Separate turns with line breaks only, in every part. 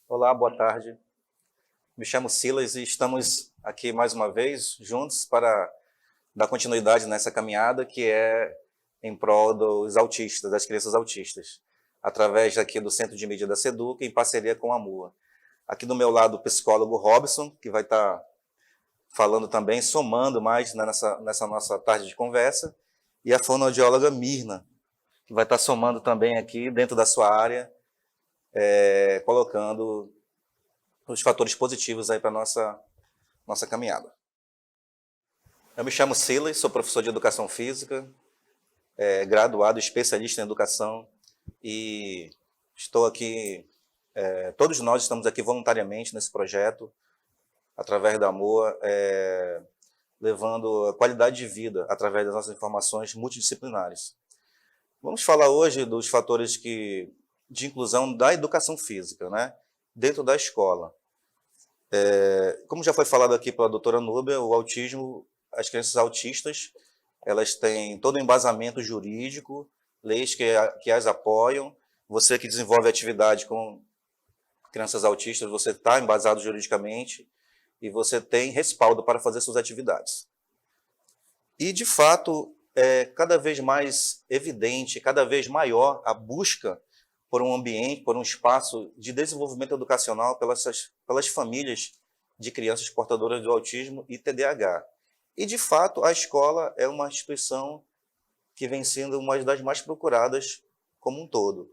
Olá, boa tarde. Me chamo Silas e estamos aqui mais uma vez juntos para dar continuidade nessa caminhada que é em prol dos autistas, das crianças autistas, através aqui do Centro de Mídia da SEDUC, em parceria com a MUA. Aqui do meu lado o psicólogo Robson, que vai estar falando também, somando mais nessa nossa tarde de conversa, e a fonoaudióloga Mirna, que vai estar somando também aqui dentro da sua área, colocando os fatores positivos aí para a nossa caminhada. Eu me chamo Silas, sou professor de Educação Física, graduado, especialista em Educação, e estou aqui, todos nós estamos aqui voluntariamente nesse projeto, através da MOA, levando a qualidade de vida através das nossas informações multidisciplinares. Vamos falar hoje dos fatores de inclusão da educação física, né, dentro da escola. Como já foi falado aqui pela doutora Núbia, o autismo, as crianças autistas, elas têm todo o embasamento jurídico, leis que as apoiam. Você que desenvolve atividade com crianças autistas, você está embasado juridicamente e você tem respaldo para fazer suas atividades. E, de fato, é cada vez mais evidente, cada vez maior a busca por um ambiente, por um espaço de desenvolvimento educacional pelas famílias de crianças portadoras do autismo e TDAH. E, de fato, a escola é uma instituição que vem sendo uma das mais procuradas como um todo.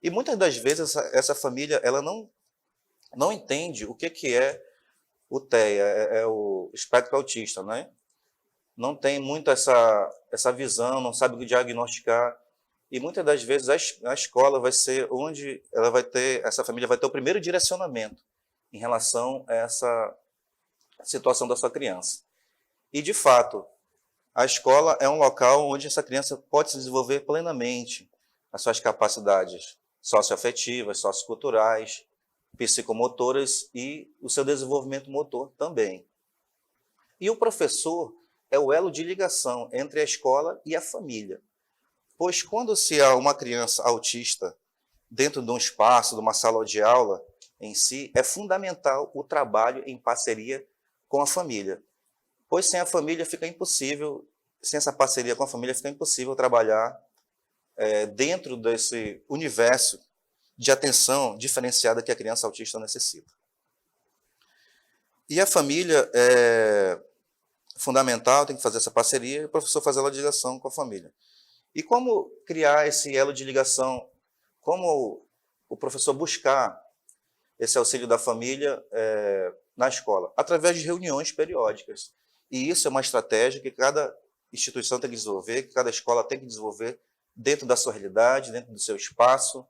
E, muitas das vezes, essa família ela não entende o que é o TEA, é o espectro autista, né? Não tem muito essa visão, não sabe o que diagnosticar. E muitas das vezes a escola vai ser onde essa família vai ter o primeiro direcionamento em relação a essa situação da sua criança. E, de fato, a escola é um local onde essa criança pode se desenvolver plenamente as suas capacidades socioafetivas, socioculturais, psicomotoras e o seu desenvolvimento motor também. E o professor é o elo de ligação entre a escola e a família. Pois quando se há uma criança autista dentro de um espaço, de uma sala de aula em si, é fundamental o trabalho em parceria com a família. Pois sem a família fica impossível, sem essa parceria com a família fica impossível trabalhar dentro desse universo de atenção diferenciada que a criança autista necessita. E a família é fundamental, tem que fazer essa parceria e o professor faz a ligação com a família. E como criar esse elo de ligação? Como o professor buscar esse auxílio da família na escola? Através de reuniões periódicas. E isso é uma estratégia que cada instituição tem que desenvolver, que cada escola tem que desenvolver dentro da sua realidade, dentro do seu espaço,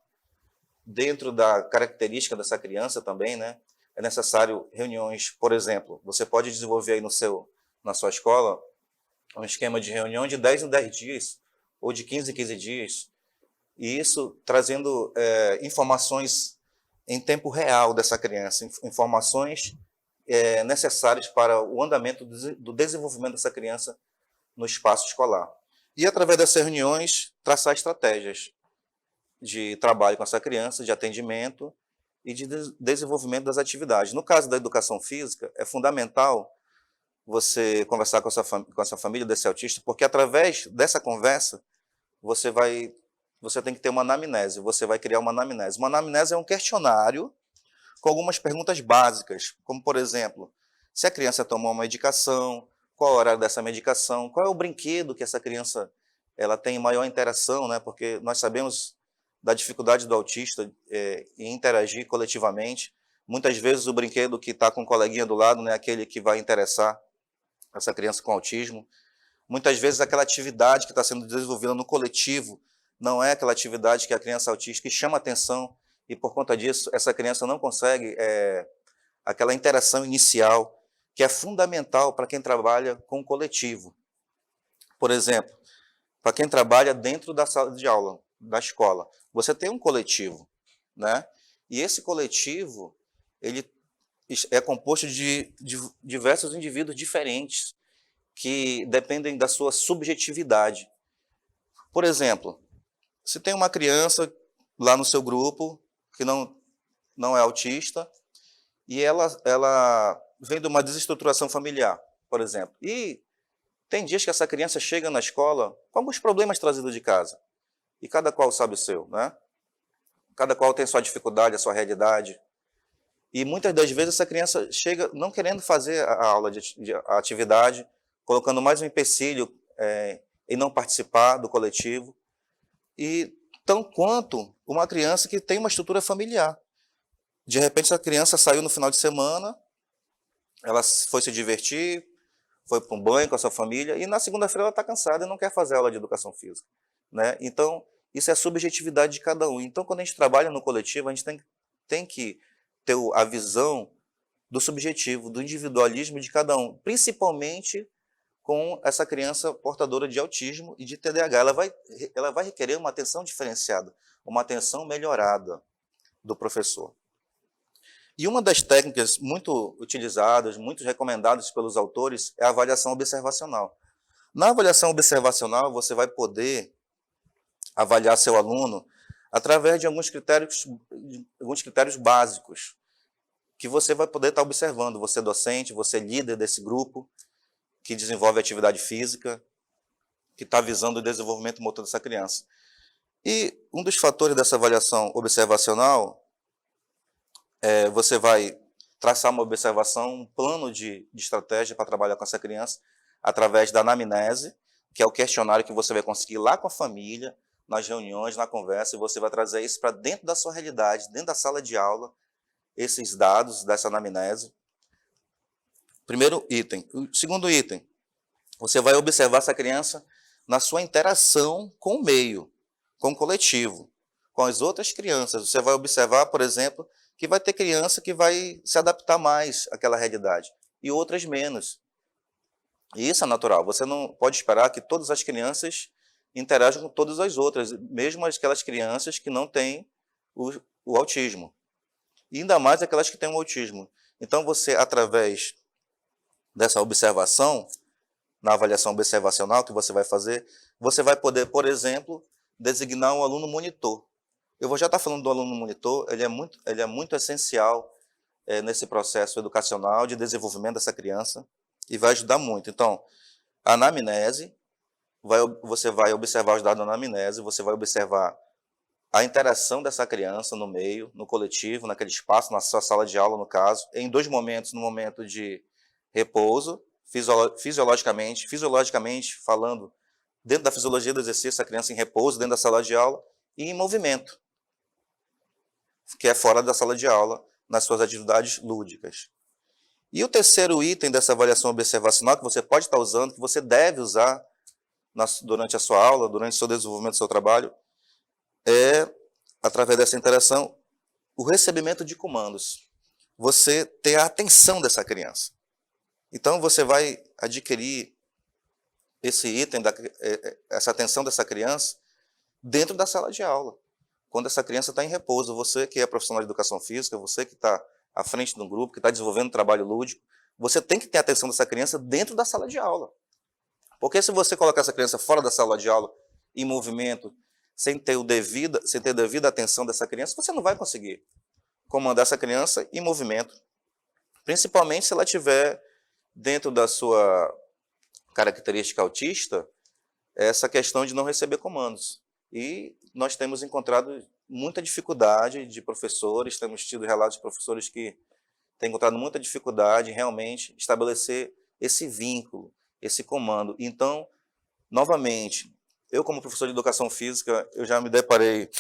dentro da característica dessa criança também, né? É necessário reuniões, por exemplo, você pode desenvolver aí na sua escola um esquema de reunião de 10 em 10 dias, ou de 15 em 15 dias, e isso trazendo informações em tempo real dessa criança, informações necessárias para o andamento do desenvolvimento dessa criança no espaço escolar. E, através dessas reuniões, traçar estratégias de trabalho com essa criança, de atendimento e de desenvolvimento das atividades. No caso da educação física, é fundamental você conversar com a sua família desse autista, porque, através dessa conversa, você tem que ter uma anamnese, você vai criar uma anamnese. Uma anamnese é um questionário com algumas perguntas básicas, como, por exemplo, se a criança tomou uma medicação, qual é o horário dessa medicação, qual é o brinquedo que essa criança ela tem maior interação, né? Porque nós sabemos da dificuldade do autista em interagir coletivamente. Muitas vezes o brinquedo que está com o coleguinha do lado não é aquele que vai interessar essa criança com autismo. Muitas vezes aquela atividade que está sendo desenvolvida no coletivo não é aquela atividade que a criança autista que chama atenção e, por conta disso, essa criança não consegue aquela interação inicial que é fundamental para quem trabalha com o coletivo. Por exemplo, para quem trabalha dentro da sala de aula, da escola, você tem um coletivo, né? E esse coletivo ele é composto de diversos indivíduos diferentes, que dependem da sua subjetividade. Por exemplo, se tem uma criança lá no seu grupo que não não é autista, e ela vem de uma desestruturação familiar, por exemplo. E tem dias que essa criança chega na escola com alguns problemas trazidos de casa. E cada qual sabe o seu, né? Cada qual tem a sua dificuldade, a sua realidade. E muitas das vezes essa criança chega não querendo fazer a aula a atividade, colocando mais um empecilho em não participar do coletivo. E tão quanto uma criança que tem uma estrutura familiar. De repente, essa criança saiu no final de semana, ela foi se divertir, foi para um banho com a sua família, e na segunda-feira ela está cansada e não quer fazer aula de educação física, né? Então, isso é a subjetividade de cada um. Então, quando a gente trabalha no coletivo, a gente tem que ter a visão do subjetivo, do individualismo de cada um, principalmente com essa criança portadora de autismo e de TDAH. Ela vai requerer uma atenção diferenciada, uma atenção melhorada do professor. E uma das técnicas muito utilizadas, muito recomendadas pelos autores, é a avaliação observacional. Na avaliação observacional, você vai poder avaliar seu aluno através de alguns critérios básicos, que você vai poder estar observando. Você é docente, você é líder desse grupo, que desenvolve atividade física, que está visando o desenvolvimento motor dessa criança. E um dos fatores dessa avaliação observacional você vai traçar uma observação, um plano de estratégia para trabalhar com essa criança, através da anamnese, que é o questionário que você vai conseguir lá com a família, nas reuniões, na conversa, e você vai trazer isso para dentro da sua realidade, dentro da sala de aula, esses dados dessa anamnese. Primeiro item. O segundo item, você vai observar essa criança na sua interação com o meio, com o coletivo, com as outras crianças. Você vai observar, por exemplo, que vai ter criança que vai se adaptar mais àquela realidade, e outras menos. E isso é natural. Você não pode esperar que todas as crianças interajam com todas as outras, mesmo aquelas crianças que não têm o autismo. E ainda mais aquelas que têm o autismo. Então, você, através dessa observação, na avaliação observacional que você vai fazer, você vai poder, por exemplo, designar um aluno monitor. Eu vou já estar falando do aluno monitor, ele é muito essencial nesse processo educacional de desenvolvimento dessa criança e vai ajudar muito. Então, a anamnese, você vai observar os dados da anamnese, você vai observar a interação dessa criança no meio, no coletivo, naquele espaço, na sua sala de aula, no caso, em dois momentos, no momento de repouso, fisiologicamente falando, dentro da fisiologia do exercício, a criança em repouso, dentro da sala de aula, e em movimento, que é fora da sala de aula, nas suas atividades lúdicas. E o terceiro item dessa avaliação observacional, que você pode estar usando, que você deve usar durante a sua aula, durante o seu desenvolvimento do seu trabalho, é, através dessa interação, o recebimento de comandos. Você ter a atenção dessa criança. Então, você vai adquirir esse item, essa atenção dessa criança, dentro da sala de aula. Quando essa criança está em repouso, você que é profissional de educação física, você que está à frente de um grupo, que está desenvolvendo um trabalho lúdico, você tem que ter a atenção dessa criança dentro da sala de aula. Porque se você colocar essa criança fora da sala de aula, em movimento, sem ter devida atenção dessa criança, você não vai conseguir comandar essa criança em movimento. Principalmente se ela estiver dentro da sua característica autista, essa questão de não receber comandos. E nós temos encontrado muita dificuldade de professores, temos tido relatos de professores que têm encontrado muita dificuldade em realmente estabelecer esse vínculo, esse comando. Então, novamente, eu como professor de educação física, eu já me deparei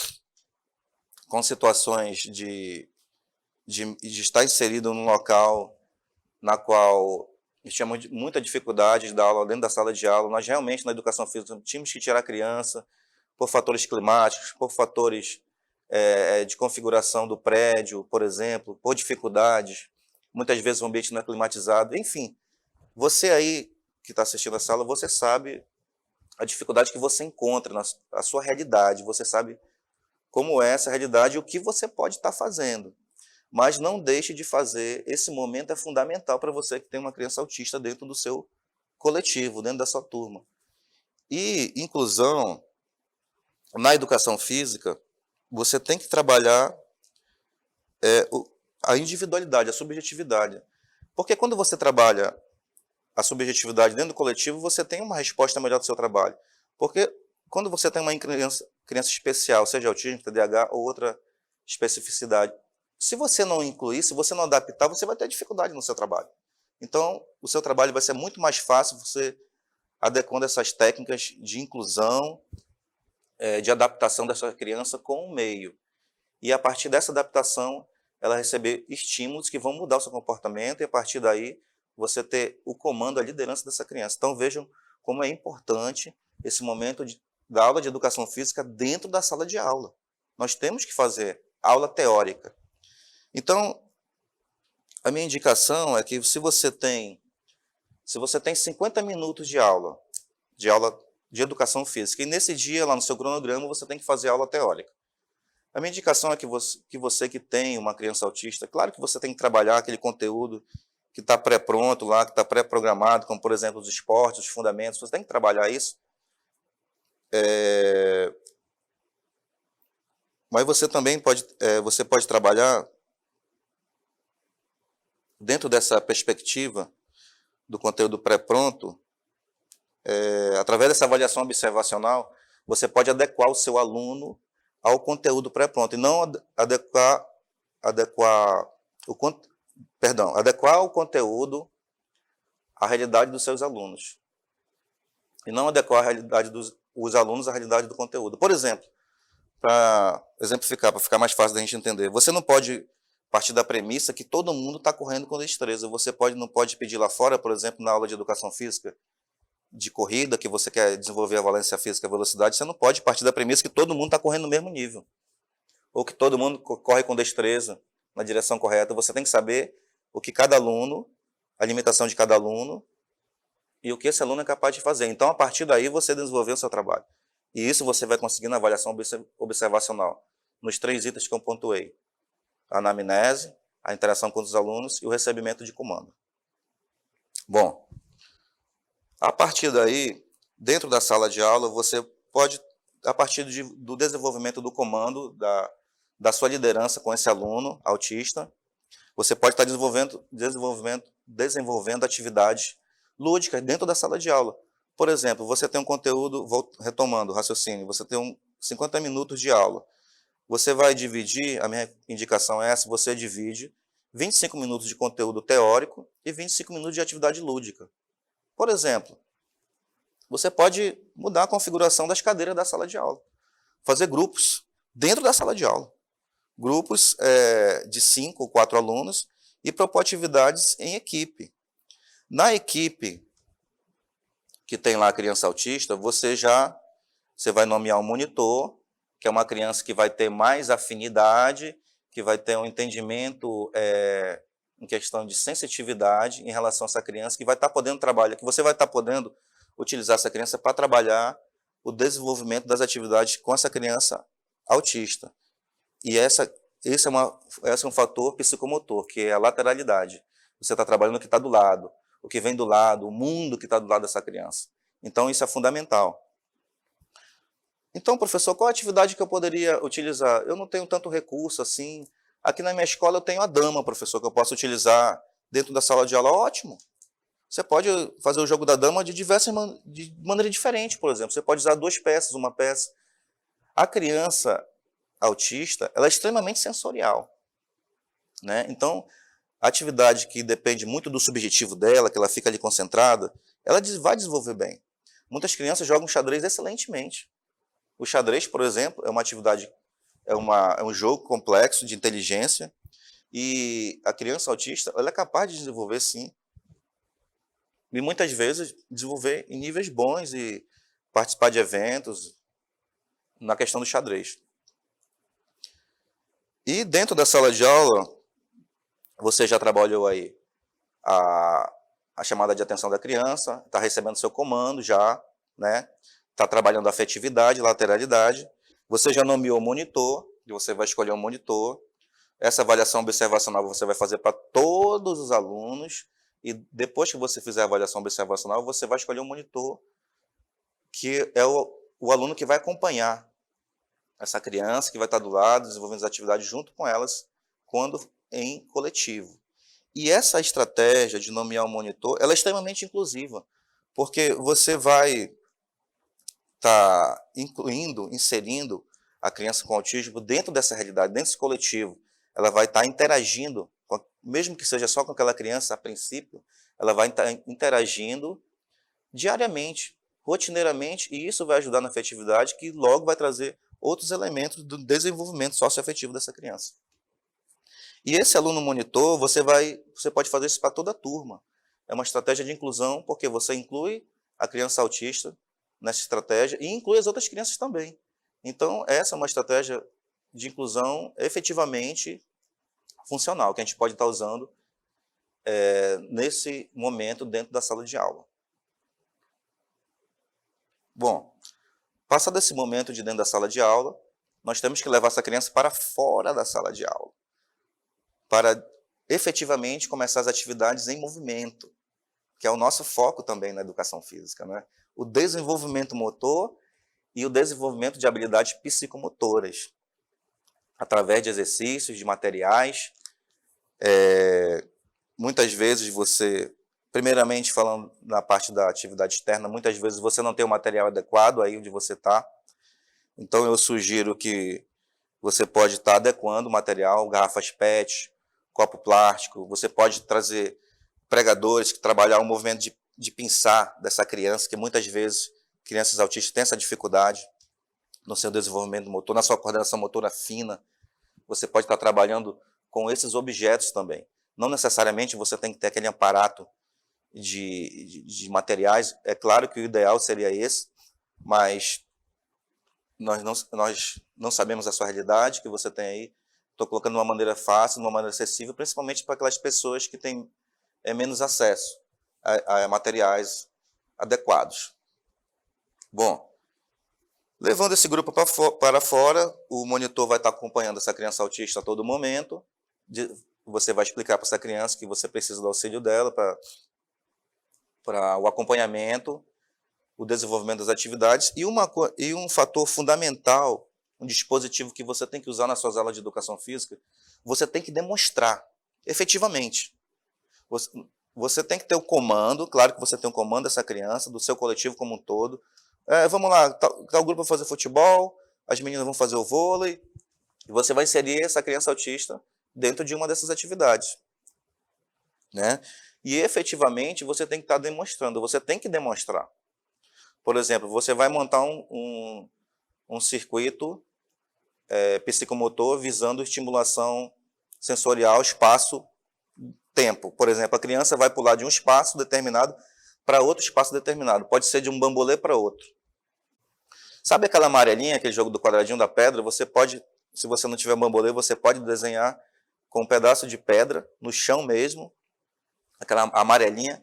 com situações de estar inserido num local na qual tinha muita dificuldade de dar aula dentro da sala de aula. Nós realmente, na educação física, tínhamos que tirar a criança por fatores climáticos, por fatores de configuração do prédio, por exemplo, por dificuldades. Muitas vezes o ambiente não é climatizado. Enfim, você aí que está assistindo a sala, você sabe a dificuldade que você encontra na sua realidade. Você sabe como é essa realidade e o que você pode estar fazendo. Mas não deixe de fazer, esse momento é fundamental para você que tem uma criança autista dentro do seu coletivo, dentro da sua turma. E inclusão, na educação física, você tem que trabalhar a individualidade, a subjetividade. Porque quando você trabalha a subjetividade dentro do coletivo, você tem uma resposta melhor do seu trabalho. Porque quando você tem uma criança especial, seja autismo, TDAH ou outra especificidade, se você não incluir, se você não adaptar, você vai ter dificuldade no seu trabalho. Então, o seu trabalho vai ser muito mais fácil você adequando essas técnicas de inclusão, de adaptação dessa criança com o meio. E a partir dessa adaptação, ela receber estímulos que vão mudar o seu comportamento e a partir daí você ter o comando, a liderança dessa criança. Então vejam como é importante esse momento da aula de educação física dentro da sala de aula. Nós temos que fazer aula teórica. Então, a minha indicação é que se você tem 50 minutos de aula de educação física, e nesse dia, lá no seu cronograma, você tem que fazer aula teórica. A minha indicação é que você que tem uma criança autista, claro que você tem que trabalhar aquele conteúdo que está pré-pronto lá, que está pré-programado, como, por exemplo, os esportes, os fundamentos, você tem que trabalhar isso. Mas você também pode trabalhar dentro dessa perspectiva do conteúdo pré-pronto, através dessa avaliação observacional, você pode adequar o seu aluno ao conteúdo pré-pronto, e não adequar o conteúdo à realidade dos seus alunos. E não adequar a realidade dos alunos à realidade do conteúdo. Por exemplo, para exemplificar, para ficar mais fácil da gente entender, você não pode partir da premissa que todo mundo está correndo com destreza. Você não pode pedir lá fora, por exemplo, na aula de educação física, de corrida, que você quer desenvolver a valência física, a velocidade, você não pode partir da premissa que todo mundo está correndo no mesmo nível. Ou que todo mundo corre com destreza, na direção correta. Você tem que saber o que cada aluno, a limitação de cada aluno, e o que esse aluno é capaz de fazer. Então, a partir daí, você desenvolveu o seu trabalho. E isso você vai conseguir na avaliação observacional, nos 3 itens que eu pontuei. A anamnese, a interação com os alunos e o recebimento de comando. Bom, a partir daí, dentro da sala de aula, você pode, a partir do desenvolvimento do comando, da sua liderança com esse aluno autista, você pode estar desenvolvendo atividades lúdicas dentro da sala de aula. Por exemplo, você tem um conteúdo, retomando o raciocínio, você tem 50 minutos de aula. Você vai dividir, a minha indicação é essa, você divide 25 minutos de conteúdo teórico e 25 minutos de atividade lúdica. Por exemplo, você pode mudar a configuração das cadeiras da sala de aula. Fazer grupos dentro da sala de aula. Grupos de 5 ou 4 alunos e propor atividades em equipe. Na equipe que tem lá a criança autista, você vai nomear um monitor, que é uma criança que vai ter mais afinidade, que vai ter um entendimento em questão de sensitividade em relação a essa criança, que vai estar podendo trabalhar, que você vai estar podendo utilizar essa criança para trabalhar o desenvolvimento das atividades com essa criança autista. E esse é um fator psicomotor, que é a lateralidade. Você está trabalhando o que está do lado, o que vem do lado, o mundo que está do lado dessa criança. Então, isso é fundamental. Então, professor, qual a atividade que eu poderia utilizar? Eu não tenho tanto recurso assim. Aqui na minha escola eu tenho a dama, professor, que eu posso utilizar dentro da sala de aula. Ótimo. Você pode fazer o jogo da dama de maneira diferente, por exemplo. Você pode usar 2 peças, uma peça. A criança autista, ela é extremamente sensorial, né? Então, a atividade que depende muito do subjetivo dela, que ela fica ali concentrada, ela vai desenvolver bem. Muitas crianças jogam xadrez excelentemente. O xadrez, por exemplo, é uma atividade, é um jogo complexo de inteligência, e a criança autista, ela é capaz de desenvolver, sim, e muitas vezes desenvolver em níveis bons e participar de eventos na questão do xadrez. E dentro da sala de aula, você já trabalhou aí a chamada de atenção da criança, está recebendo seu comando já, né? Está trabalhando a afetividade, lateralidade. Você já nomeou o monitor, e você vai escolher um monitor. Essa avaliação observacional você vai fazer para todos os alunos, e depois que você fizer a avaliação observacional, você vai escolher um monitor, que é o aluno que vai acompanhar essa criança, que vai estar do lado, desenvolvendo as atividades junto com quando em coletivo. E essa estratégia de nomear um monitor, ela é extremamente inclusiva, porque você vai estar inserindo a criança com autismo dentro dessa realidade, dentro desse coletivo. Ela vai estar interagindo, mesmo que seja só com aquela criança a princípio, ela vai estar interagindo diariamente, rotineiramente, e isso vai ajudar na afetividade, que logo vai trazer outros elementos do desenvolvimento socioafetivo dessa criança. E esse aluno monitor, você pode fazer isso para toda a turma. É uma estratégia de inclusão, porque você inclui a criança autista nessa estratégia e inclui as outras crianças também. Então, essa é uma estratégia de inclusão efetivamente funcional, que a gente pode estar usando nesse momento dentro da sala de aula. Bom, passado esse momento de dentro da sala de aula, nós temos que levar essa criança para fora da sala de aula, para efetivamente começar as atividades em movimento, que é o nosso foco também na educação física, né? O desenvolvimento motor e o desenvolvimento de habilidades psicomotoras, através de exercícios, de materiais. Muitas vezes você, primeiramente falando na parte da atividade externa, muitas vezes você não tem o material adequado aí onde você está. Então eu sugiro que você pode estar adequando o material, garrafas PET, copo plástico, você pode trazer pregadores que trabalhar o movimento de pinçar dessa criança, que muitas vezes crianças autistas têm essa dificuldade no seu desenvolvimento motor, na sua coordenação motora fina. Você pode estar trabalhando com esses objetos também. Não necessariamente você tem que ter aquele aparato de materiais. É claro que o ideal seria esse, mas nós não sabemos a sua realidade que você tem aí. Estou colocando de uma maneira fácil, de uma maneira acessível, principalmente para aquelas pessoas que têm menos acesso a materiais adequados. Bom, levando esse grupo para fora, o monitor vai estar acompanhando essa criança autista a todo momento. Você vai explicar para essa criança que você precisa do auxílio dela para o acompanhamento, o desenvolvimento das atividades. E um fator fundamental, um dispositivo que você tem que usar nas suas aulas de educação física, você tem que demonstrar, efetivamente. Você tem que ter o comando, claro que você tem o comando dessa criança, do seu coletivo como um todo. Vamos lá, tal grupo vai fazer futebol, as meninas vão fazer o vôlei, e você vai inserir essa criança autista dentro de uma dessas atividades, né? E efetivamente você tem que estar demonstrando, você tem que demonstrar. Por exemplo, você vai montar um circuito psicomotor visando estimulação sensorial, espaço, tempo. Por exemplo, a criança vai pular de um espaço determinado para outro espaço determinado. Pode ser de um bambolê para outro. Sabe aquela amarelinha, aquele jogo do quadradinho da pedra? Você pode, se você não tiver bambolê, você pode desenhar com um pedaço de pedra, no chão mesmo, aquela amarelinha,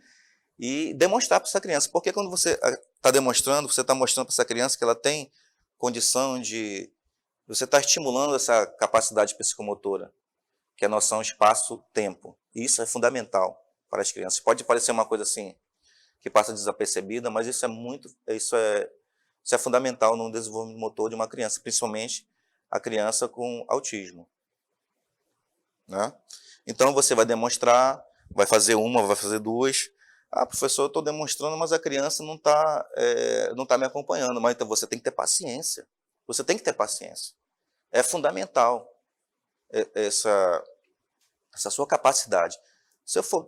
e demonstrar para essa criança. Porque quando você está demonstrando, você está mostrando para essa criança que ela tem condição de... Você está estimulando essa capacidade psicomotora, que é a noção espaço-tempo. E isso é fundamental para as crianças. Pode parecer uma coisa assim, que passa desapercebida, mas isso é fundamental no desenvolvimento motor de uma criança, principalmente a criança com autismo, né? Então você vai demonstrar, vai fazer uma, vai fazer duas. Professor, eu estou demonstrando, mas a criança não tá me acompanhando. Mas então você tem que ter paciência. Você tem que ter paciência. É fundamental essa sua capacidade.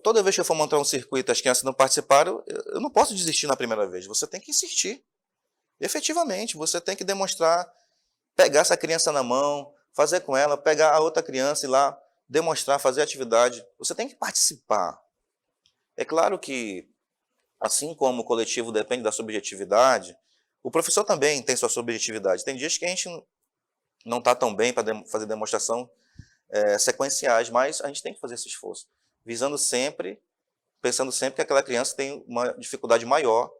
Toda vez que eu for montar um circuito e as crianças não participaram, eu não posso desistir na primeira vez. Você tem que insistir. Efetivamente, você tem que demonstrar, pegar essa criança na mão, fazer com ela, pegar a outra criança e lá demonstrar, fazer atividade. Você tem que participar. É claro que, assim como o coletivo depende da subjetividade, o professor também tem sua subjetividade. Tem dias que a gente não está tão bem para fazer demonstração sequenciais, mas a gente tem que fazer esse esforço, pensando sempre que aquela criança tem uma dificuldade maior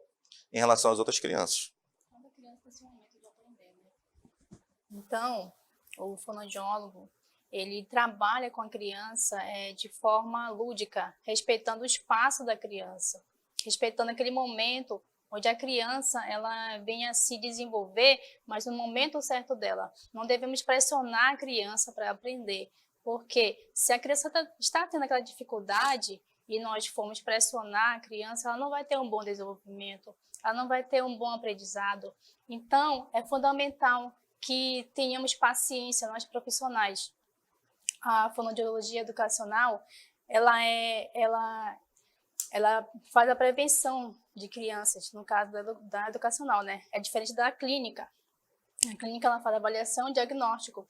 em relação às outras crianças.
Cada criança tem esse momento de aprender, né? Então, o fonoaudiólogo, ele trabalha com a criança de forma lúdica, respeitando o espaço da criança, respeitando aquele momento onde a criança ela venha a se desenvolver, mas no momento certo dela. Não devemos pressionar a criança para aprender, Porque se a criança está tendo aquela dificuldade e nós formos pressionar a criança, ela não vai ter um bom desenvolvimento, ela não vai ter um bom aprendizado. Então, é fundamental que tenhamos paciência, nós profissionais. A fonoaudiologia educacional, ela faz a prevenção de crianças, no caso da educacional, né? É diferente da clínica. A clínica, ela faz avaliação e diagnóstico.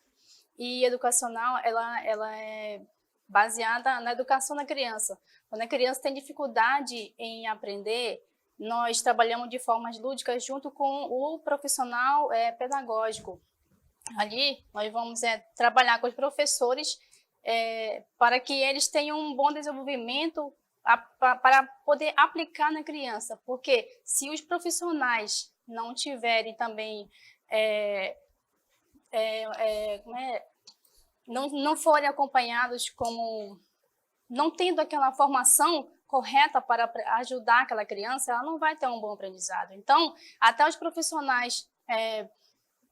E educacional, ela é baseada na educação da criança. Quando a criança tem dificuldade em aprender, nós trabalhamos de formas lúdicas junto com o profissional pedagógico. Ali, nós vamos trabalhar com os professores para que eles tenham um bom desenvolvimento para poder aplicar na criança. Porque se os profissionais não tiverem também não forem acompanhados como não tendo aquela formação correta para ajudar aquela criança, ela não vai ter um bom aprendizado. Então, até os profissionais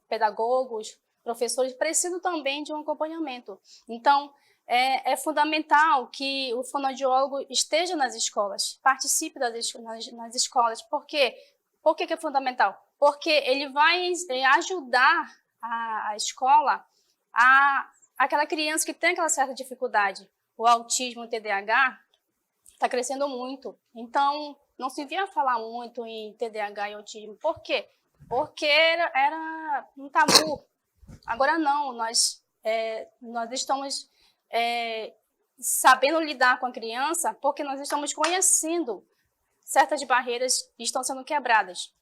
pedagogos, professores, precisam também de um acompanhamento. Então, é fundamental que o fonoaudiólogo esteja nas escolas, participe nas escolas. Por quê? Por que é fundamental? Porque ele vai ajudar a escola aquela criança que tem aquela certa dificuldade. O autismo, o TDAH, está crescendo muito. Então, não se via falar muito em TDAH e autismo. Por quê? Porque era um tabu. Agora não, nós estamos sabendo lidar com a criança porque nós estamos conhecendo certas barreiras que estão sendo quebradas.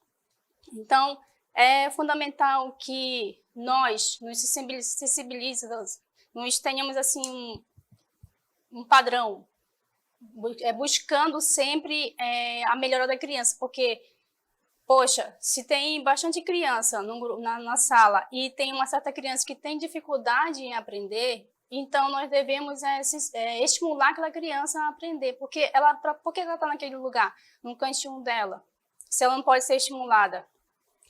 Então, é fundamental que nós nos sensibilizemos, nós tenhamos assim um padrão, buscando sempre a melhora da criança, porque, poxa, se tem bastante criança na sala e tem uma certa criança que tem dificuldade em aprender, então nós devemos estimular aquela criança a aprender, porque ela está naquele lugar, no cantinho dela, se ela não pode ser estimulada.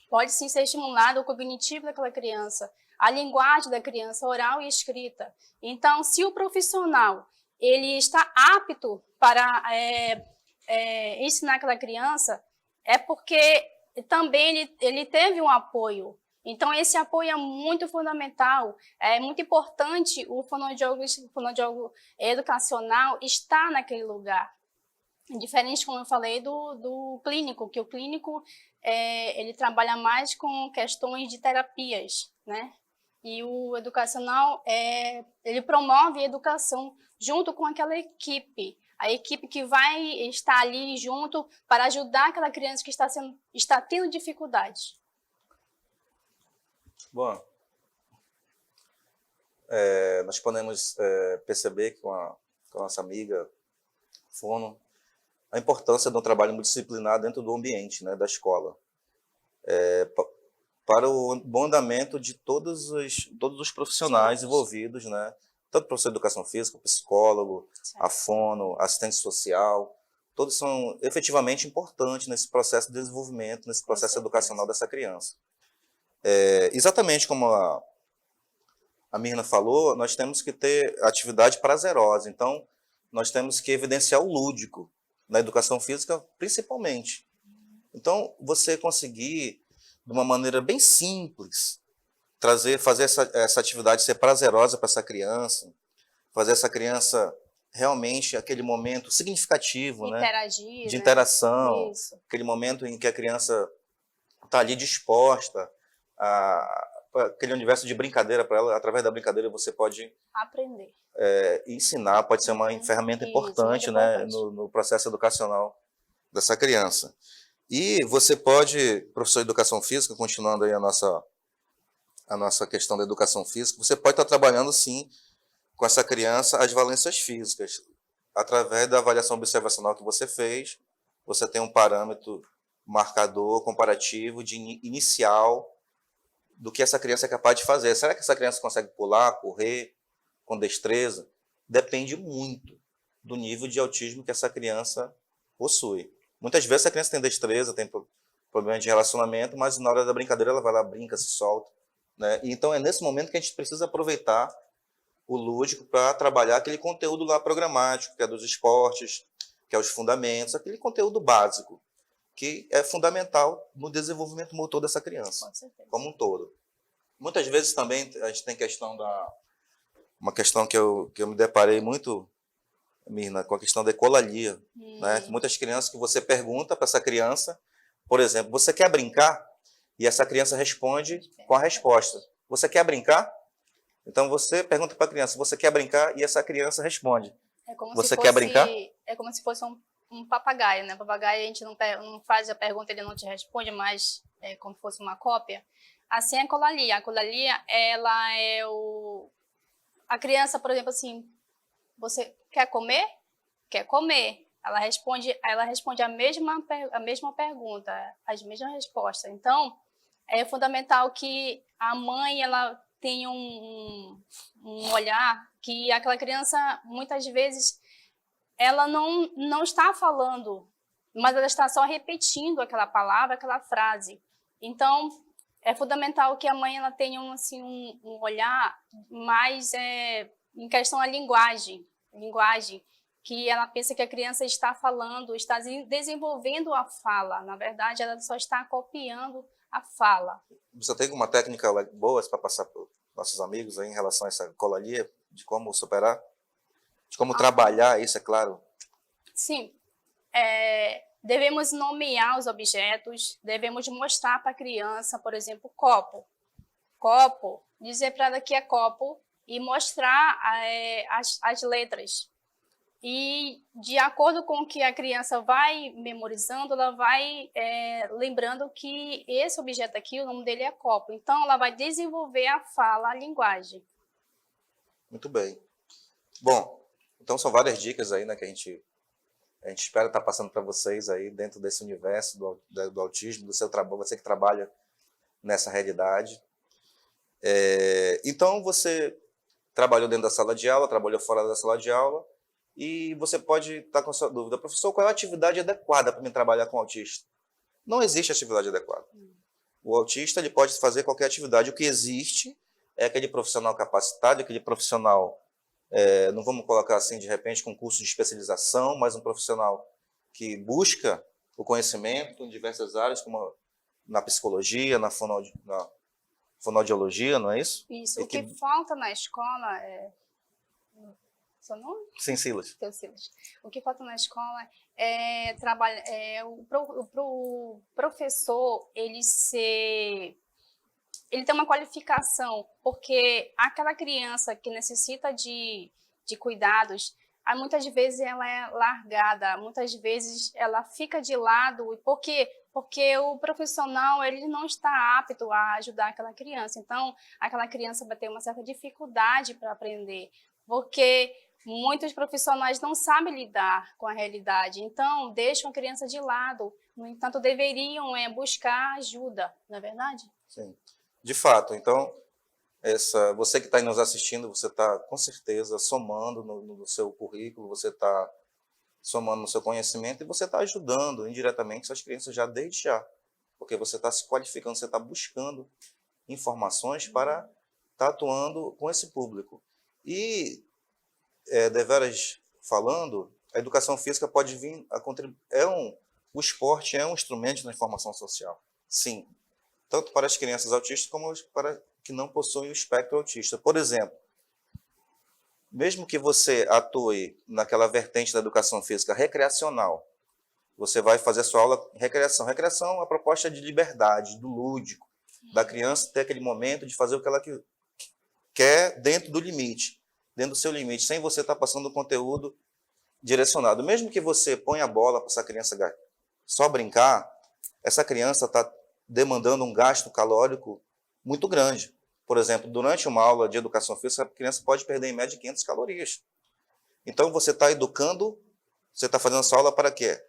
Pode sim ser estimulado o cognitivo daquela criança, a linguagem da criança, oral e escrita. Então, se o profissional ele está apto para ensinar aquela criança, é porque também ele teve um apoio. Então, esse apoio é muito fundamental, é muito importante o fonoaudiólogo educacional estar naquele lugar. Diferente, como eu falei, do clínico, que o clínico ele trabalha mais com questões de terapias, né? E o educacional, ele promove a educação junto com aquela equipe, a equipe que vai estar ali junto para ajudar aquela criança que está tendo dificuldade.
Bom, nós podemos perceber que com a nossa amiga Fono, a importância de um trabalho multidisciplinar dentro do ambiente, né, da escola, para o bom andamento de todos os profissionais envolvidos, né, tanto o professor de educação física, o psicólogo, a fono, assistente social, todos são efetivamente importantes nesse processo de desenvolvimento, nesse processo educacional dessa criança. Exatamente como a Mirna falou, nós temos que ter atividade prazerosa, então nós temos que evidenciar o lúdico, na educação física, principalmente. Então, você conseguir, de uma maneira bem simples, fazer essa atividade ser prazerosa para essa criança, fazer essa criança realmente aquele momento significativo,
interagir,
de interação,
Isso.
Aquele momento em que a criança está ali disposta aquele universo de brincadeira para ela. Através da brincadeira você pode
aprender.
Ensinar, pode ser uma ferramenta importante, né, no processo educacional dessa criança. E você pode, professor de educação física, continuando aí a nossa questão da educação física, você pode estar trabalhando sim com essa criança as valências físicas. Através da avaliação observacional que você fez, você tem um parâmetro marcador comparativo de inicial do que essa criança é capaz de fazer. Será que essa criança consegue pular, correr com destreza? Depende muito do nível de autismo que essa criança possui. Muitas vezes a criança tem destreza, tem problema de relacionamento, mas na hora da brincadeira ela vai lá, brinca, se solta, né? E então é nesse momento que a gente precisa aproveitar o lúdico para trabalhar aquele conteúdo lá programático, que é dos esportes, que é os fundamentos, aquele conteúdo básico, que é fundamental no desenvolvimento motor dessa criança,
Com certeza.
como um todo. Muitas vezes também a gente tem uma questão que eu me deparei muito, Mirna, com a questão da ecolalia. Né? Muitas crianças que você pergunta para essa criança, por exemplo, você quer brincar? E essa criança responde com a resposta. Você quer brincar? Então você pergunta para a criança, você quer brincar? E essa criança responde. Você quer brincar?
É como se fosse um papagaio, né? Papagaio a gente não faz a pergunta, ele não te responde, mas é como se fosse uma cópia. Assim é a ecolalia. A ecolalia, ela é a criança, por exemplo, assim, você quer comer? Quer comer. Ela responde a mesma pergunta, as mesmas respostas. Então, é fundamental que a mãe ela tenha um olhar que aquela criança, muitas vezes, ela não está falando, mas ela está só repetindo aquela palavra, aquela frase. Então, é fundamental que a mãe ela tenha um olhar mais em questão da linguagem, que ela pensa que a criança está falando, está desenvolvendo a fala. Na verdade, ela só está copiando a fala.
Você tem alguma técnica boa para passar para os nossos amigos aí em relação a essa ecolalia, de como superar? De como trabalhar isso, é claro?
Sim. Devemos nomear os objetos, devemos mostrar para a criança, por exemplo, copo. Copo, dizer para ela que é copo e mostrar as letras. E, de acordo com o que a criança vai memorizando, ela vai lembrando que esse objeto aqui, o nome dele é copo. Então, ela vai desenvolver a fala, a linguagem.
Muito bem. Bom, então são várias dicas aí, né, que a gente espera estar passando para vocês aí dentro desse universo do autismo, do seu trabalho, você que trabalha nessa realidade. Então, você trabalhou dentro da sala de aula, trabalhou fora da sala de aula, e você pode estar com a sua dúvida, professor, qual é a atividade adequada para mim trabalhar com autista? Não existe atividade adequada. O autista ele pode fazer qualquer atividade. O que existe é aquele profissional capacitado, aquele profissional, não vamos colocar assim de repente com curso de especialização, mas um profissional que busca o conhecimento em diversas áreas, como na psicologia, na fonoaudiologia, não é isso?
Isso. O que falta na escola Seu nome?
Sim, Silas.
Seu Silas. O que falta na escola é trabalhar, o professor ele tem uma qualificação, porque aquela criança que necessita de cuidados, muitas vezes ela é largada, muitas vezes ela fica de lado, porque o profissional ele não está apto a ajudar aquela criança. Então, aquela criança vai ter uma certa dificuldade para aprender, porque muitos profissionais não sabem lidar com a realidade, então deixam a criança de lado. No entanto, deveriam buscar ajuda, não é verdade?
Sim, de fato. Então, você que está nos assistindo, você está com certeza somando no seu currículo, você está somando no seu conhecimento e você está ajudando indiretamente suas crianças desde já, porque você está se qualificando, você está buscando informações para estar atuando com esse público. E deveras falando, a educação física pode vir a contribuir. O esporte é um instrumento de transformação social, sim, tanto para as crianças autistas como para que não possuem o espectro autista. Por exemplo, mesmo que você atue naquela vertente da educação física recreacional, você vai fazer a sua aula recreação. Recreação é a proposta de liberdade, do lúdico, da criança ter aquele momento de fazer o que ela quer dentro do limite, dentro do seu limite, sem você estar passando o conteúdo direcionado. Mesmo que você ponha a bola para essa criança só brincar, essa criança está demandando um gasto calórico muito grande. Por exemplo, durante uma aula de educação física, a criança pode perder em média 500 calorias. Então, você está educando, você está fazendo essa aula para quê?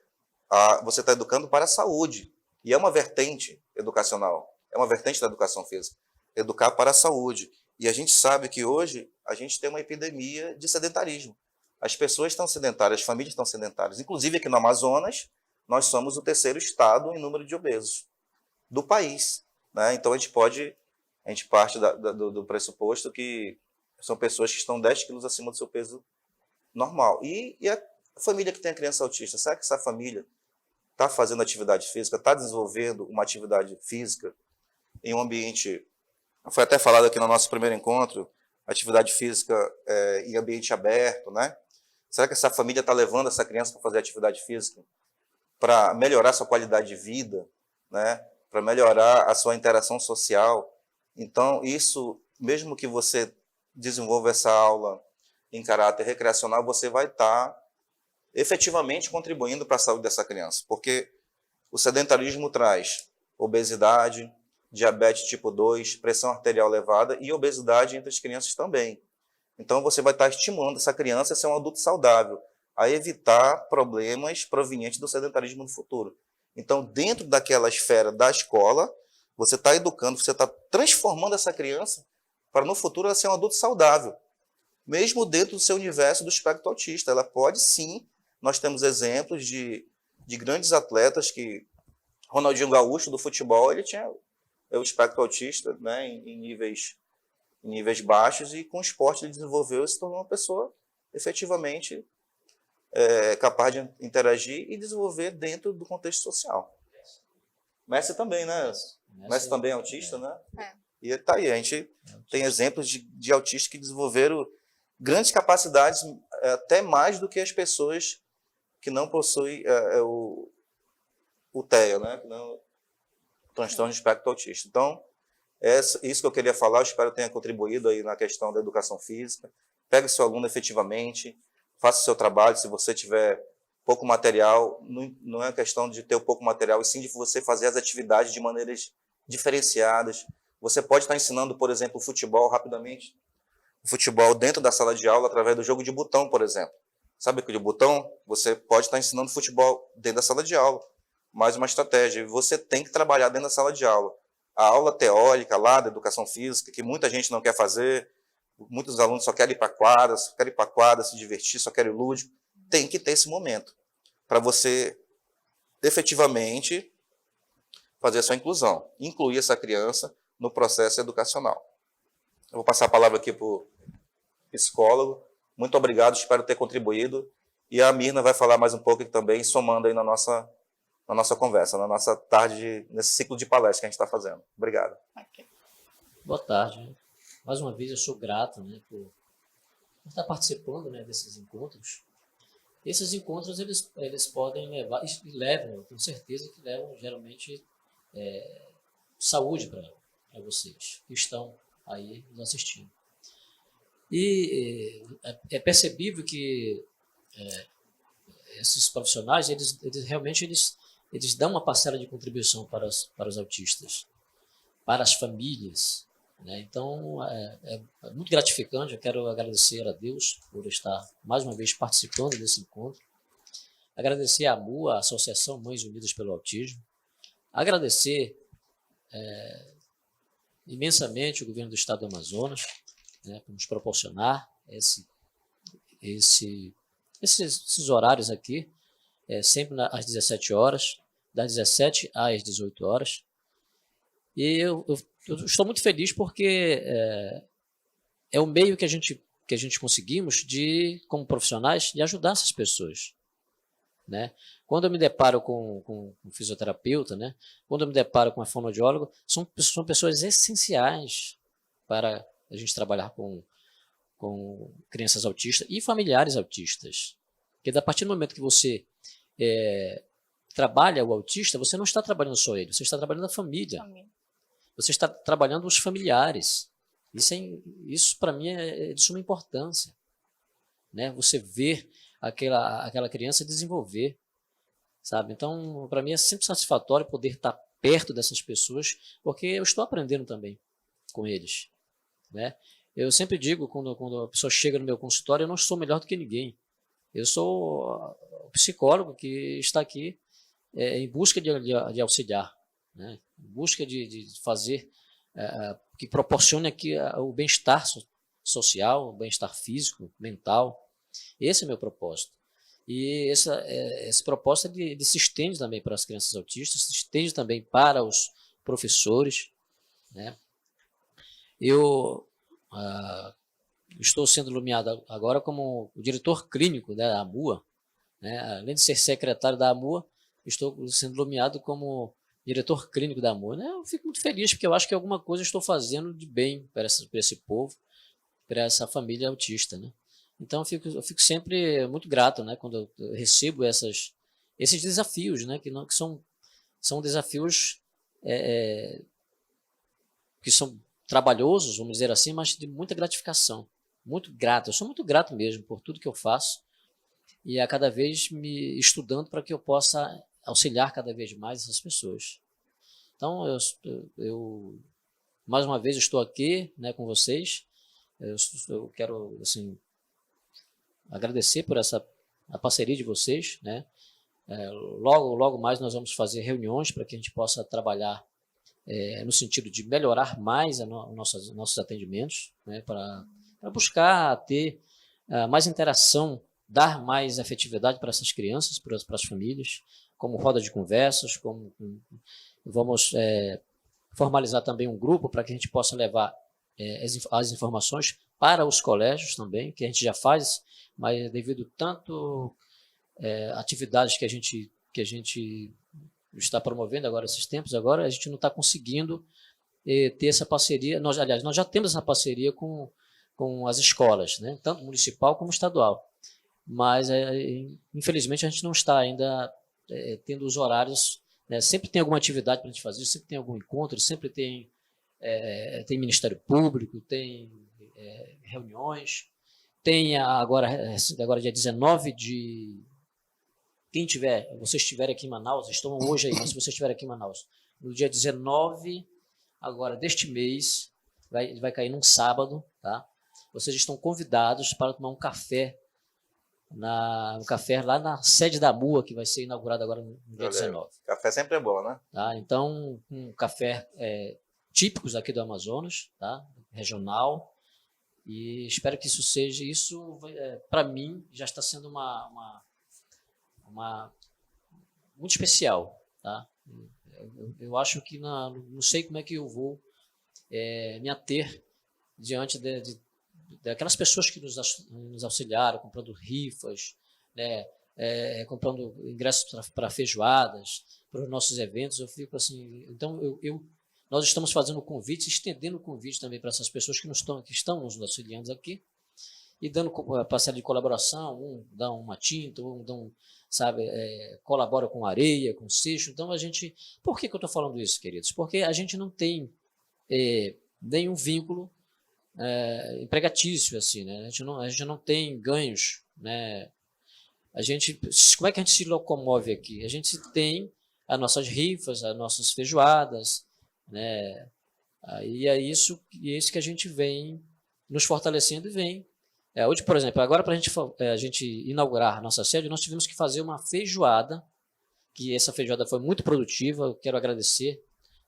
Você está educando para a saúde. E é uma vertente educacional, é uma vertente da educação física. Educar para a saúde. E a gente sabe que hoje a gente tem uma epidemia de sedentarismo. As pessoas estão sedentárias, as famílias estão sedentárias. Inclusive aqui no Amazonas, nós somos o 3º estado em número de obesos do país. Né? Então a gente parte do pressuposto que são pessoas que estão 10 quilos acima do seu peso normal. E a família que tem a criança autista, será que essa família está fazendo atividade física, está desenvolvendo uma atividade física em um ambiente, foi até falado aqui no nosso primeiro encontro, atividade física em ambiente aberto, né? Será que essa família está levando essa criança para fazer atividade física para melhorar sua qualidade de vida, né? Para melhorar a sua interação social? Então, isso, mesmo que você desenvolva essa aula em caráter recreacional, você vai estar efetivamente contribuindo para a saúde dessa criança, porque o sedentarismo traz obesidade, diabetes tipo 2, pressão arterial elevada e obesidade entre as crianças também. Então, você vai estar estimulando essa criança a ser um adulto saudável, a evitar problemas provenientes do sedentarismo no futuro. Então, dentro daquela esfera da escola, você está educando, você está transformando essa criança para, no futuro, ela ser um adulto saudável. Mesmo dentro do seu universo do espectro autista. Ela pode, sim. Nós temos exemplos de grandes atletas que... Ronaldinho Gaúcho, do futebol, ele tinha o espectro autista, né, em níveis baixos, e com o esporte ele desenvolveu e se tornou uma pessoa efetivamente capaz de interagir e desenvolver dentro do contexto social. Messi também, né? Messi também é autista, né? E tá aí, a gente tem exemplos de autistas que desenvolveram grandes capacidades, até mais do que as pessoas que não possuem o TEA, né? O transtorno de espectro autista. Então, isso que eu queria falar, eu espero que tenha contribuído aí na questão da educação física. Pegue seu aluno efetivamente, faça o seu trabalho. Se você tiver pouco material, não é questão de ter o pouco material, e sim de você fazer as atividades de maneiras diferenciadas. Você pode estar ensinando, por exemplo, o futebol rapidamente. O futebol dentro da sala de aula, através do jogo de botão, por exemplo. Sabe que de botão? Você pode estar ensinando futebol dentro da sala de aula. Mais uma estratégia. Você tem que trabalhar dentro da sala de aula. A aula teórica lá da educação física, que muita gente não quer fazer, muitos alunos só querem ir para a quadra, se divertir, só querem o lúdico. Tem que ter esse momento para você efetivamente fazer a sua inclusão, incluir essa criança no processo educacional. Eu vou passar a palavra aqui para o psicólogo. Muito obrigado, espero ter contribuído. E a Mirna vai falar mais um pouco aqui também, somando aí na nossa conversa, na nossa tarde, nesse ciclo de palestra que a gente está fazendo. Obrigado.
Okay.
Boa tarde. Mais uma vez, eu sou grato, né, por estar participando, né, desses encontros. Esses encontros, eles podem levar, e levam, eu tenho certeza que levam, geralmente, saúde para vocês que estão aí nos assistindo. E é percebível que esses profissionais, eles realmente eles dão uma parcela de contribuição para os autistas, para as famílias, né? Então, é muito gratificante. Eu quero agradecer a Deus por estar mais uma vez participando desse encontro, agradecer a AMU, a Associação Mães Unidas pelo Autismo, agradecer imensamente o governo do estado do Amazonas, né, por nos proporcionar esses horários aqui, sempre às 17 horas, das 17 às 18 horas. E eu estou muito feliz porque é o meio que a gente conseguimos, como profissionais, de ajudar essas pessoas, né? Quando eu me deparo com um fisioterapeuta, né? Quando eu me deparo com um fonoaudiólogo, são pessoas essenciais para a gente trabalhar com crianças autistas e familiares autistas. Porque a partir do momento que você trabalha o autista, você não está trabalhando só ele, você está trabalhando a família. Você está trabalhando os familiares. Isso para mim é de suma importância, né? Você ver aquela criança desenvolver, sabe? Então, para mim é sempre satisfatório poder estar perto dessas pessoas, porque eu estou aprendendo também com eles, né? Eu sempre digo, quando a pessoa chega no meu consultório, eu não sou melhor do que ninguém. Eu sou o psicólogo que está aqui em busca de auxiliar, né? Em busca de fazer que proporcione aqui o bem-estar social, o bem-estar físico, mental. Esse é o meu propósito. E esse propósito ele se estende também para as crianças autistas, se estende também para os professores, né? Eu estou sendo nomeado agora como o diretor clínico, né, da AMUA, né? Além de ser secretário da AMUA, estou sendo nomeado como diretor clínico da AMUA, né? Eu fico muito feliz, porque eu acho que alguma coisa eu estou fazendo de bem para esse povo, para essa família autista, né? Então eu fico sempre muito grato, né, quando eu recebo esses desafios, né, que são desafios que são trabalhosos, vamos dizer assim, mas de muita gratificação. Muito grato, eu sou muito grato mesmo por tudo que eu faço e a cada vez me estudando para que eu possa auxiliar cada vez mais essas pessoas. Então, eu mais uma vez estou aqui, né, com vocês. Eu quero assim agradecer por a parceria de vocês, né? Logo mais nós vamos fazer reuniões para que a gente possa trabalhar no sentido de melhorar mais nossos atendimentos, né, para buscar ter mais interação, dar mais efetividade para essas crianças, para as famílias, como roda de conversas, vamos formalizar também um grupo para que a gente possa levar as informações para os colégios também, que a gente já faz, mas devido tanto atividades que a gente está promovendo agora esses tempos, agora a gente não está conseguindo ter essa parceria. Nós já temos essa parceria com as escolas, né? Tanto municipal como estadual. Mas, infelizmente, a gente não está ainda tendo os horários. Né? Sempre tem alguma atividade para a gente fazer, sempre tem algum encontro, sempre tem Ministério Público, tem reuniões. Tem agora dia 19 de... vocês estiverem aqui em Manaus, estão hoje aí, mas se vocês estiverem aqui em Manaus, no dia 19 agora deste mês, vai cair num sábado, tá? Vocês estão convidados para tomar um café lá na sede da MUA, que vai ser inaugurado agora no dia 19.
Café sempre é bom, né?
Tá? Então, um café típicos aqui do Amazonas, tá? Regional, e espero que isso para mim, já está sendo muito especial, tá? Eu acho que não sei como é que eu vou me ater diante daquelas pessoas que nos auxiliaram, comprando rifas, né, comprando ingressos para feijoadas, para os nossos eventos. Eu fico assim, então nós estamos fazendo o convite, estendendo o convite também para essas pessoas que estão nos auxiliando aqui, e dando parcela de colaboração, um dá uma tinta, um dá colabora com areia, com cesto. Então por que eu estou falando isso, queridos? Porque a gente não tem nenhum vínculo empregatício, assim, né? A gente não tem ganhos, né? Como é que a gente se locomove aqui? A gente tem as nossas rifas, as nossas feijoadas, né? E é isso que a gente vem nos fortalecendo e vem. Hoje, por exemplo, agora para a gente inaugurar a nossa sede, nós tivemos que fazer uma feijoada, que essa feijoada foi muito produtiva. Eu quero agradecer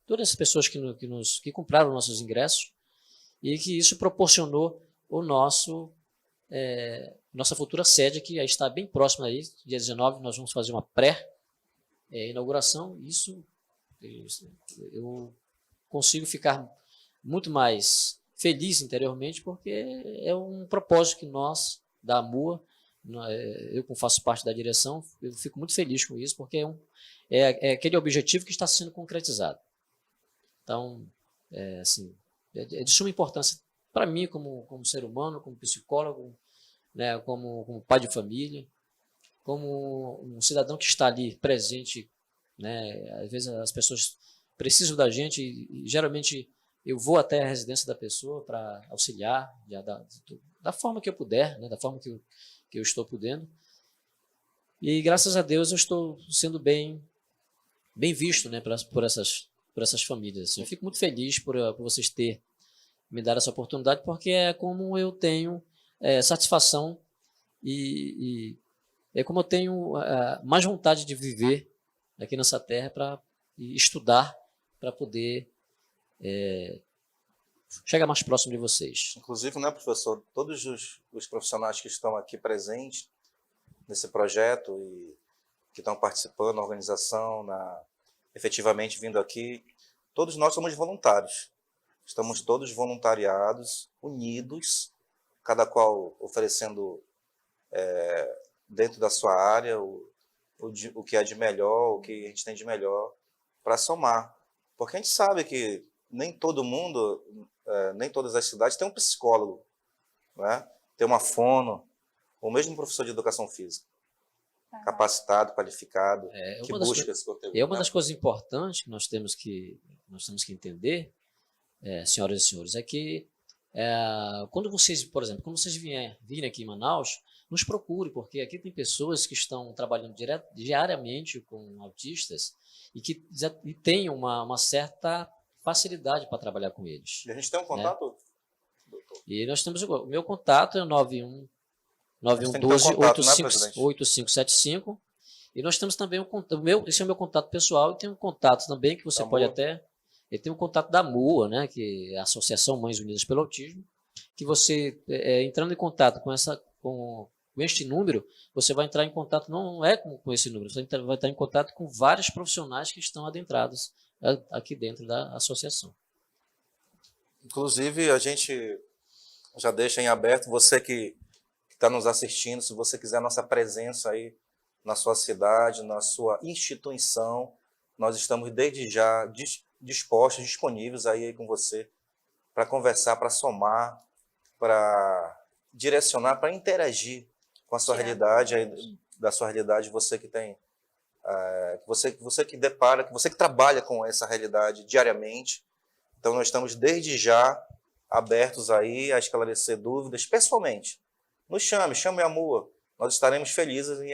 todas as pessoas que compraram nossos ingressos e que isso proporcionou nossa futura sede, que está bem próxima aí. Dia 19 nós vamos fazer uma pré-inauguração. Isso eu consigo ficar muito mais feliz interiormente, porque é um propósito que nós, da AMUA, eu como faço parte da direção, eu fico muito feliz com isso, porque é aquele objetivo que está sendo concretizado. Então, é de suma importância para mim, como ser humano, como psicólogo, né, como pai de família, como um cidadão que está ali presente, né? Às vezes as pessoas precisam da gente e geralmente eu vou até a residência da pessoa para auxiliar da forma que eu puder, né, da forma que eu estou podendo. E graças a Deus eu estou sendo bem visto, né, por essas famílias. Assim. Eu fico muito feliz por vocês terem me dado essa oportunidade, porque é como eu tenho satisfação e é como eu tenho mais vontade de viver aqui nessa terra para estudar, para poder chegar mais próximo de vocês.
Inclusive, né, professor, todos os profissionais que estão aqui presentes nesse projeto e que estão participando da organização, efetivamente vindo aqui, todos nós somos voluntários. Estamos todos voluntariados, unidos, cada qual oferecendo dentro da sua área o que é de melhor, o que a gente tem de melhor para somar. Porque a gente sabe que nem todo mundo, nem todas as cidades têm um psicólogo, né? Tem uma fono, ou mesmo um professor de educação física, capacitado, qualificado, que busca esse conteúdo.
É uma das coisas importantes que nós temos que entender, senhoras e senhores, é que quando vocês, por exemplo, quando vocês virem aqui em Manaus, nos procure, porque aqui tem pessoas que estão trabalhando diariamente com autistas e que têm uma certa facilidade para trabalhar com eles.
E a gente tem um contato,
né? Doutor? E nós temos o meu contato é 9112-8575. E nós temos também esse é o meu contato pessoal, e tem um contato também que você pode até... Ele tem um contato da MUA, né, que é a Associação Mães Unidas pelo Autismo, que você, entrando em contato com este número, você vai entrar em contato, não é com esse número, você vai entrar em contato com vários profissionais que estão adentrados aqui dentro da associação.
Inclusive, a gente já deixa em aberto, você que está nos assistindo, se você quiser a nossa presença aí na sua cidade, na sua instituição, nós estamos desde já dispostos, disponíveis aí com você para conversar, para somar, para direcionar, para interagir com a sua realidade, da sua realidade, você que tem, você que depara, você que trabalha com essa realidade diariamente. Então nós estamos desde já abertos aí a esclarecer dúvidas pessoalmente. Nos chame a MUA, nós estaremos felizes em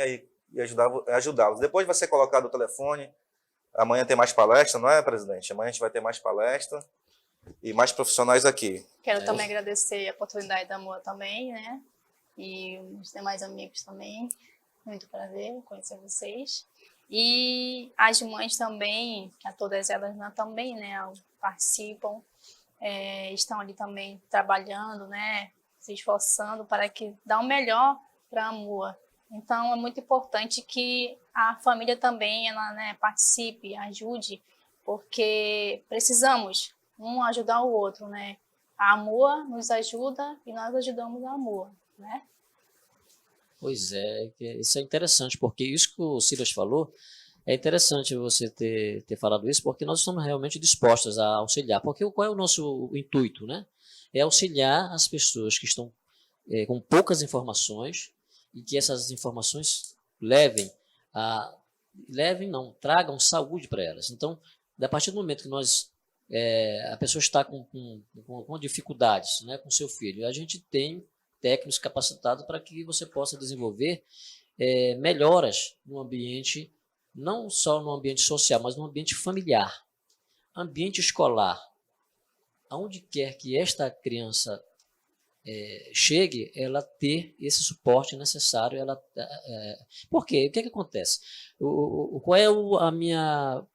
ajudá-los. Depois vai ser colocado o telefone. Amanhã tem mais palestra, não é, presidente? Amanhã a gente vai ter mais palestra e mais profissionais aqui.
Quero também agradecer a oportunidade da MUA também, né? E os demais amigos também. Muito prazer conhecer vocês. E as mães também, que a todas elas também, né, participam, estão ali também trabalhando, né? Se esforçando para que dá o melhor para a MUA. Então, é muito importante que a família também participe, ajude, porque precisamos um ajudar o outro, né? A MUA nos ajuda e nós ajudamos a MUA, né?
Pois é, isso é interessante, porque isso que o Silas falou, é interessante você ter falado isso, porque nós estamos realmente dispostos a auxiliar. Porque qual é o nosso intuito, né? É auxiliar as pessoas que estão com poucas informações, e que essas informações tragam saúde para elas. Então, a partir do momento que a pessoa está com dificuldades, né, com seu filho, a gente tem técnicos capacitados para que você possa desenvolver melhoras no ambiente, não só no ambiente social, mas no ambiente familiar, ambiente escolar. Aonde quer que esta criança chegue, ela ter esse suporte necessário. Por quê? O que acontece? Qual é a minha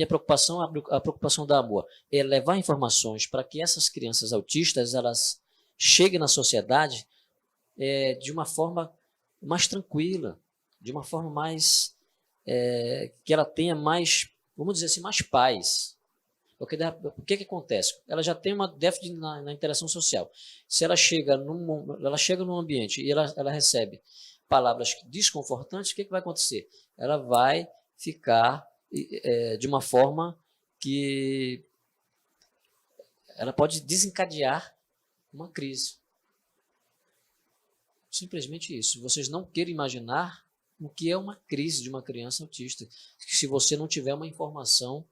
preocupação, a preocupação da AMOA? É levar informações para que essas crianças autistas elas cheguem na sociedade de uma forma mais tranquila, de uma forma mais... que ela tenha mais, vamos dizer assim, mais paz. Porque o que acontece? Ela já tem uma déficit na interação social. Se ela chega num ambiente e ela recebe palavras desconfortantes, o que vai acontecer? Ela vai ficar de uma forma que ela pode desencadear uma crise. Simplesmente isso. Vocês não querem imaginar o que é uma crise de uma criança autista, se você não tiver uma informação,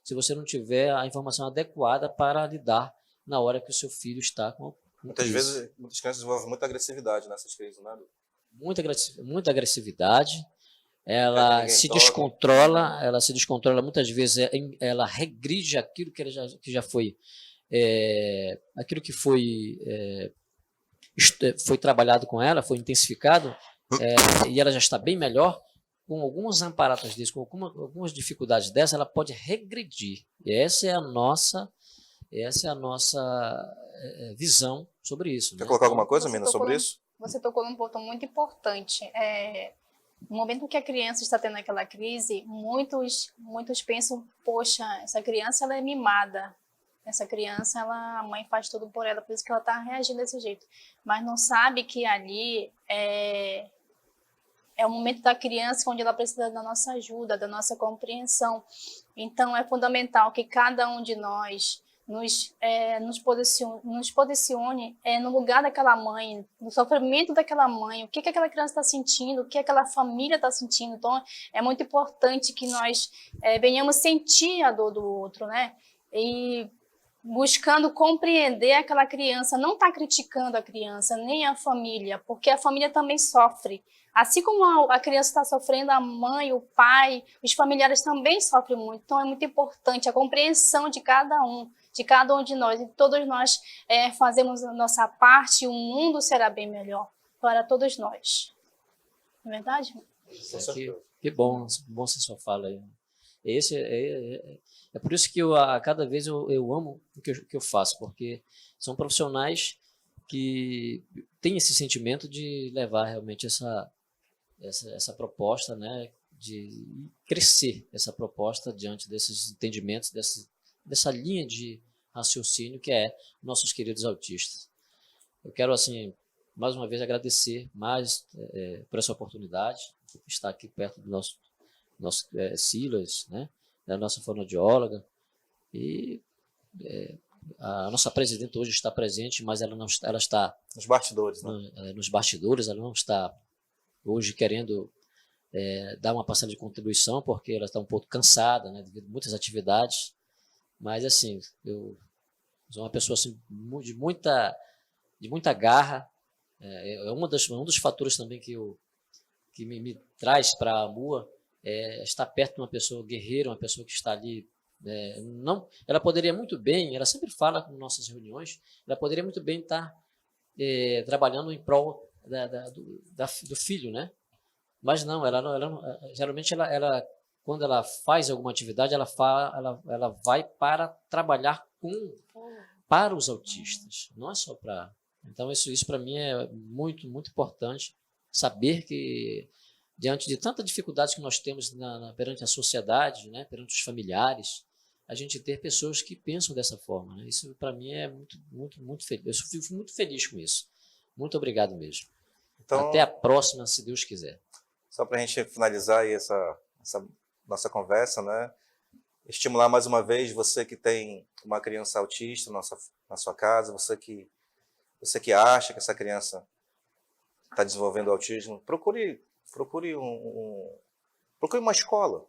se você não tiver a informação adequada para lidar na hora que o seu filho está com
muitas vezes, muitas crianças desenvolvem muita agressividade nessas crises, né?
Muita agressividade, ela se descontrola muitas vezes, ela regride aquilo que já foi, aquilo que foi trabalhado com ela, foi intensificado, e ela já está bem melhor. Com alguns amparatos desses, com algumas dificuldades dessas, ela pode regredir. E essa é a nossa visão sobre isso.
Quer colocar alguma coisa, Mina, sobre isso?
Você tocou num ponto muito importante. No momento que a criança está tendo aquela crise, muitos pensam, poxa, essa criança ela é mimada, essa criança, a mãe faz tudo por ela, por isso que ela está reagindo desse jeito. Mas não sabe que ali é o momento da criança onde ela precisa da nossa ajuda, da nossa compreensão. Então, é fundamental que cada um de nós nos posicione no lugar daquela mãe, no sofrimento daquela mãe, o que aquela criança está sentindo, o que aquela família está sentindo. Então, é muito importante que nós venhamos sentir a dor do outro, né? E buscando compreender aquela criança, não está criticando a criança, nem a família, porque a família também sofre. Assim como a criança está sofrendo, a mãe, o pai, os familiares também sofrem muito. Então, é muito importante a compreensão de cada um de nós. E todos nós fazemos a nossa parte e o mundo será bem melhor para todos nós. Não é verdade?
Que bom essa sua fala aí. É por isso que a cada vez eu amo o que eu faço, porque são profissionais que têm esse sentimento de levar realmente essa proposta, né, de crescer essa proposta diante desses entendimentos, dessa linha de raciocínio que é nossos queridos autistas. Eu quero, assim, mais uma vez agradecer por essa oportunidade, por estar aqui perto do nosso Silas, né, da nossa fonoaudióloga, e a nossa presidenta hoje está presente, mas ela está
nos bastidores, né?
Nos bastidores, ela não está hoje querendo dar uma parcela de contribuição, porque ela está um pouco cansada, né, devido a muitas atividades, mas assim, eu sou uma pessoa assim, de muita garra, um dos fatores também que me traz para a MUA, estar perto de uma pessoa guerreira, uma pessoa que está ali, ela poderia muito bem, ela sempre fala com nossas reuniões, ela poderia muito bem estar trabalhando em prol do filho, né? Mas não, geralmente ela quando ela faz alguma atividade, ela vai para trabalhar para os autistas, não é só para. Então isso para mim é muito, muito importante, saber que diante de tanta dificuldade que nós temos perante a sociedade, né, perante os familiares, a gente ter pessoas que pensam dessa forma, né? Isso para mim é muito, muito, muito feliz. Eu fico muito feliz com isso. Muito obrigado mesmo. Então, até a próxima, se Deus quiser.
Só para a gente finalizar aí essa nossa conversa, né? Estimular mais uma vez você que tem uma criança autista na sua casa, você que acha que essa criança está desenvolvendo autismo, procure uma escola.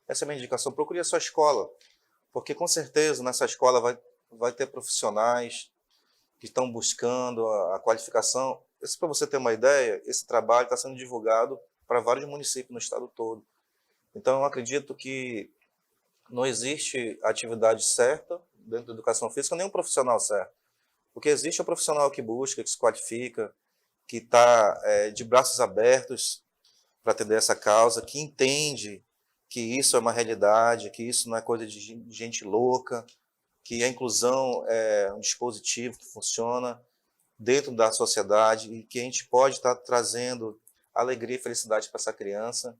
Essa é a minha indicação, procure a sua escola, porque com certeza nessa escola vai ter profissionais que estão buscando a qualificação. Para você ter uma ideia, esse trabalho está sendo divulgado para vários municípios no estado todo. Então, eu acredito que não existe atividade certa dentro da educação física, nem um profissional certo. O que existe é o profissional que busca, que se qualifica, que está de braços abertos para atender essa causa, que entende que isso é uma realidade, que isso não é coisa de gente louca, que a inclusão é um dispositivo que funciona dentro da sociedade e que a gente pode estar trazendo alegria e felicidade para essa criança.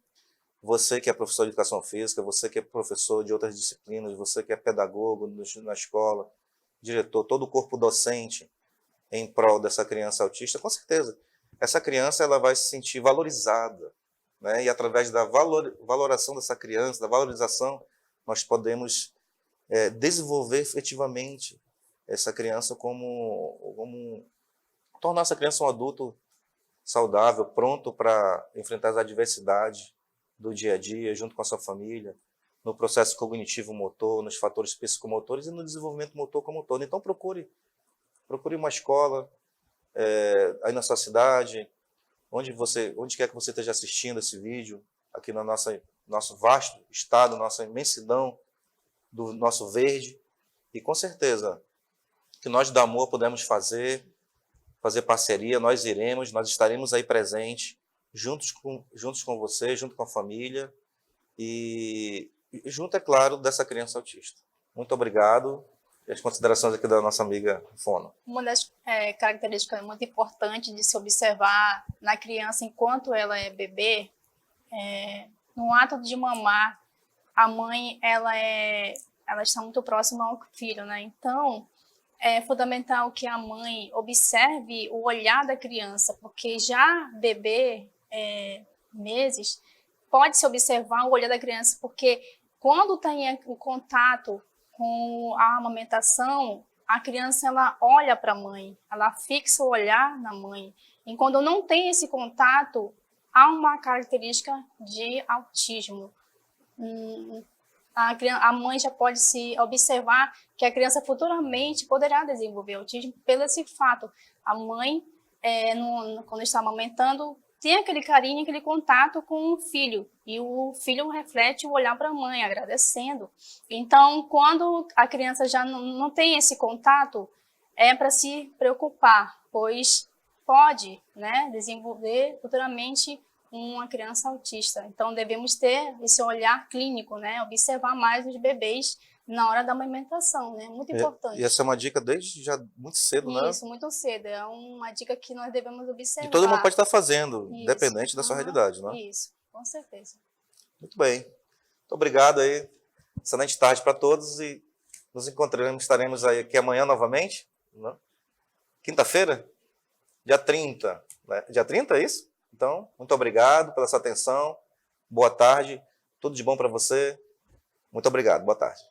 Você que é professor de educação física, você que é professor de outras disciplinas, você que é pedagogo na escola, diretor, todo o corpo docente em prol dessa criança autista, com certeza, essa criança ela vai se sentir valorizada, né? E através da valoração dessa criança, da valorização, nós podemos desenvolver efetivamente essa criança como tornar essa criança um adulto saudável, pronto para enfrentar as adversidades do dia a dia, junto com a sua família, no processo cognitivo-motor, nos fatores psicomotores e no desenvolvimento motor como um todo. Então procure uma escola aí na sua cidade, onde quer que você esteja assistindo esse vídeo, aqui no nosso vasto estado, nossa imensidão do nosso verde, e com certeza que nós da Amor podemos fazer parceria, nós estaremos aí presentes, juntos com você, junto com a família, e junto, é claro, dessa criança autista. Muito obrigado. E as considerações aqui da nossa amiga Fono.
Uma das características muito importantes de se observar na criança enquanto ela é bebê, no ato de mamar, a mãe ela é elas estão muito próximas ao filho, né? Então, é fundamental que a mãe observe o olhar da criança, porque já bebê, meses, pode-se observar o olhar da criança, porque quando tem o contato com a amamentação, a criança ela olha para a mãe, ela fixa o olhar na mãe. E quando não tem esse contato, há uma característica de autismo. A mãe já pode se observar que a criança futuramente poderá desenvolver autismo pelo esse fato. A mãe, quando está amamentando, tem aquele carinho, aquele contato com o filho, e o filho reflete o olhar para a mãe, agradecendo. Então, quando a criança já não tem esse contato, é para se preocupar, pois pode, né, desenvolver futuramente uma criança autista. Então, devemos ter esse olhar clínico, né, observar mais os bebês na hora da amamentação, né, muito importante.
E essa é uma dica desde já muito cedo, né?
Isso, muito cedo. É uma dica que nós devemos observar.
E todo mundo pode estar fazendo,
Isso.
independente da sua realidade, né?
Isso, com certeza.
Muito bem. Muito obrigado aí. Excelente tarde para todos e nos encontraremos, estaremos aí aqui amanhã novamente, né? Quinta-feira, dia 30. Né? Dia 30, é isso? Então, muito obrigado pela sua atenção. Boa tarde. Tudo de bom para você. Muito obrigado. Boa tarde.